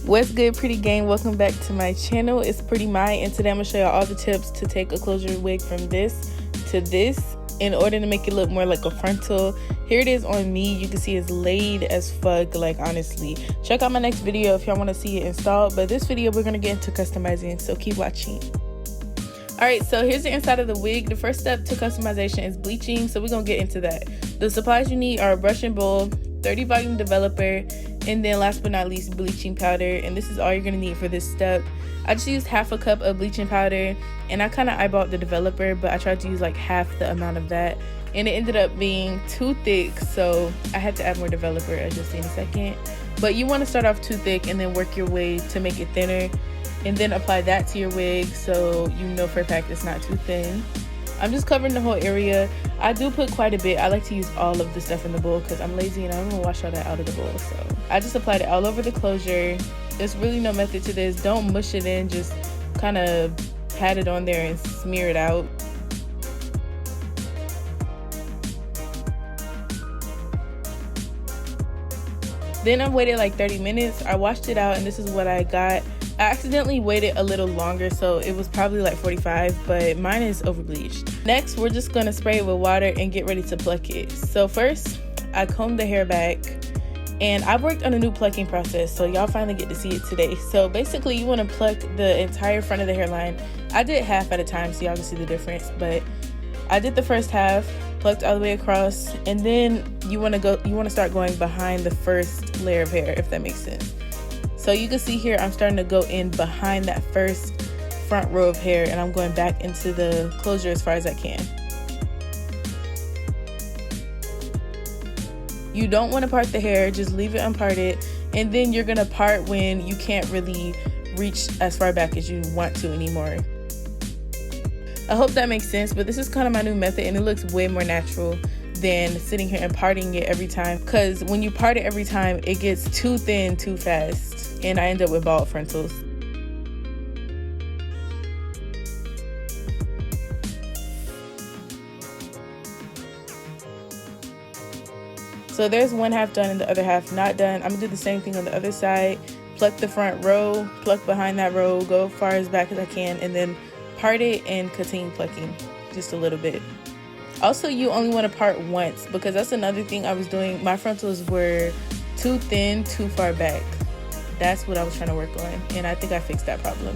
What's good, pretty gang? Welcome back to my channel. It's Pretty My, and today I'm gonna show you all the tips to take a closure wig from this to this in order to make it look more like a frontal. Here it is on me. You can see it's laid as fuck, like honestly. Check out my next video if y'all want to see it installed, but this video we're gonna get into customizing, so keep watching. Alright, so here's the inside of the wig. The first step to customization is bleaching, so we're gonna get into that. The supplies you need are a brush and bowl, 30 volume developer, and then last but not least, bleaching powder. And this is all you're gonna need for this step. I just used half a cup of bleaching powder, and I kind of eyeballed the developer, but I tried to use like half the amount of that, and it ended up being too thick, so I had to add more developer, as you'll see in a second. But you want to start off too thick and then work your way to make it thinner, and then apply that to your wig so you know for a fact it's not too thin. I'm just covering the whole area. I do put quite a bit. I like to use all of the stuff in the bowl because I'm lazy and I don't want to wash all that out of the bowl. So I just applied it all over the closure. There's really no method to this. Don't mush it in. Just kind of pat it on there and smear it out. Then I waited like 30 minutes. I washed it out and this is what I got. I accidentally waited a little longer, so it was probably like 45, but mine is over bleached. Next, we're just gonna spray it with water and get ready to pluck it. So first, I combed the hair back, and I've worked on a new plucking process, so y'all finally get to see it today. So basically, you wanna pluck the entire front of the hairline. I did half at a time, so y'all can see the difference, but I did the first half, plucked all the way across, and then you wanna start going behind the first layer of hair, if that makes sense. So you can see here, I'm starting to go in behind that first front row of hair, and I'm going back into the closure as far as I can. You don't want to part the hair, just leave it unparted, and then you're gonna part when you can't really reach as far back as you want to anymore. I hope that makes sense, but this is kind of my new method, and it looks way more natural than sitting here and parting it every time, because when you part it every time, it gets too thin too fast, and I end up with bald frontals. So there's one half done and the other half not done. I'm gonna do the same thing on the other side. Pluck the front row, pluck behind that row, go far as back as I can, and then part it and continue plucking just a little bit. Also, you only want to part once, because that's another thing I was doing. My frontals were too thin, too far back. That's what I was trying to work on, and I think I fixed that problem.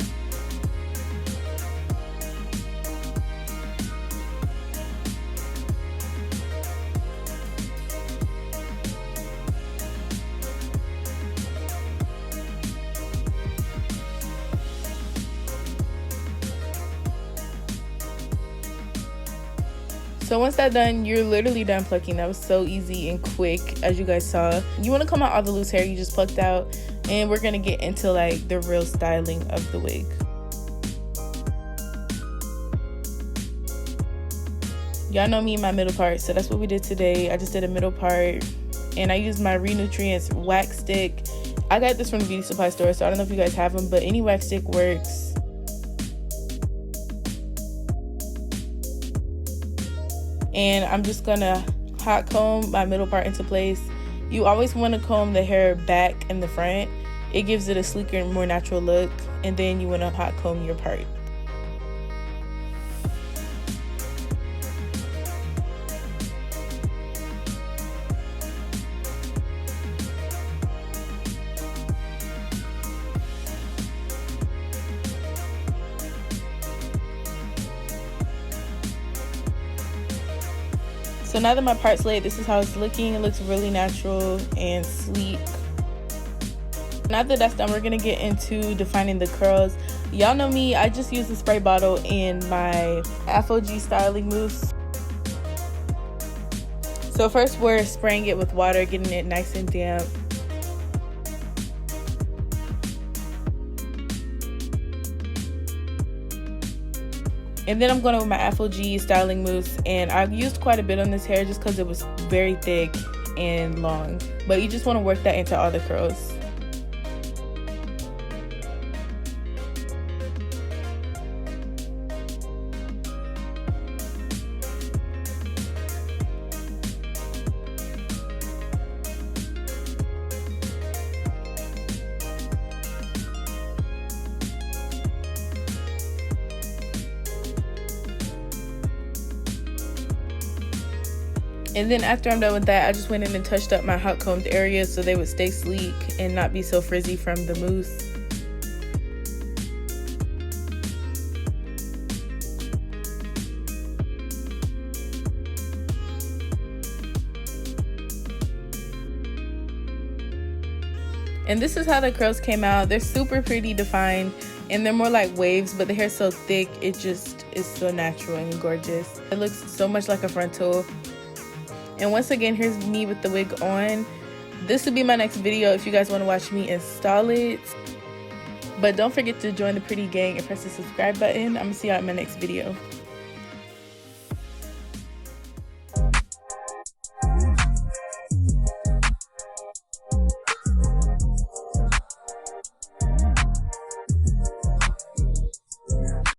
So once that's done, you're literally done plucking. That was so easy and quick, as you guys saw. You want to comb out all the loose hair you just plucked out, and we're gonna get into like the real styling of the wig. Y'all know me in my middle part, so that's what we did today. I just did a middle part, and I used my Renutrients wax stick. I got this from the beauty supply store, so I don't know if you guys have them, but any wax stick works. And I'm just gonna hot comb my middle part into place. You always want to comb the hair back and the front. It gives it a sleeker and more natural look. And then you want to hot comb your part. So now that my part's laid, this is how it's looking. It looks really natural and sleek. Now that that's done, we're gonna get into defining the curls. Y'all know me, I just use the spray bottle in my FOG styling mousse. So first we're spraying it with water, getting it nice and damp. And then I'm going with my FOG styling mousse, and I used quite a bit on this hair just because it was very thick and long. But you just want to work that into all the curls. And then after I'm done with that, I just went in and touched up my hot combed areas so they would stay sleek and not be so frizzy from the mousse. And this is how the curls came out. They're super pretty defined and they're more like waves, but the hair's so thick, it just is so natural and gorgeous. It looks so much like a frontal. And once again, here's me with the wig on. This will be my next video if you guys want to watch me install it. But don't forget to join the Pretty gang and press the subscribe button. I'm gonna see y'all in my next video.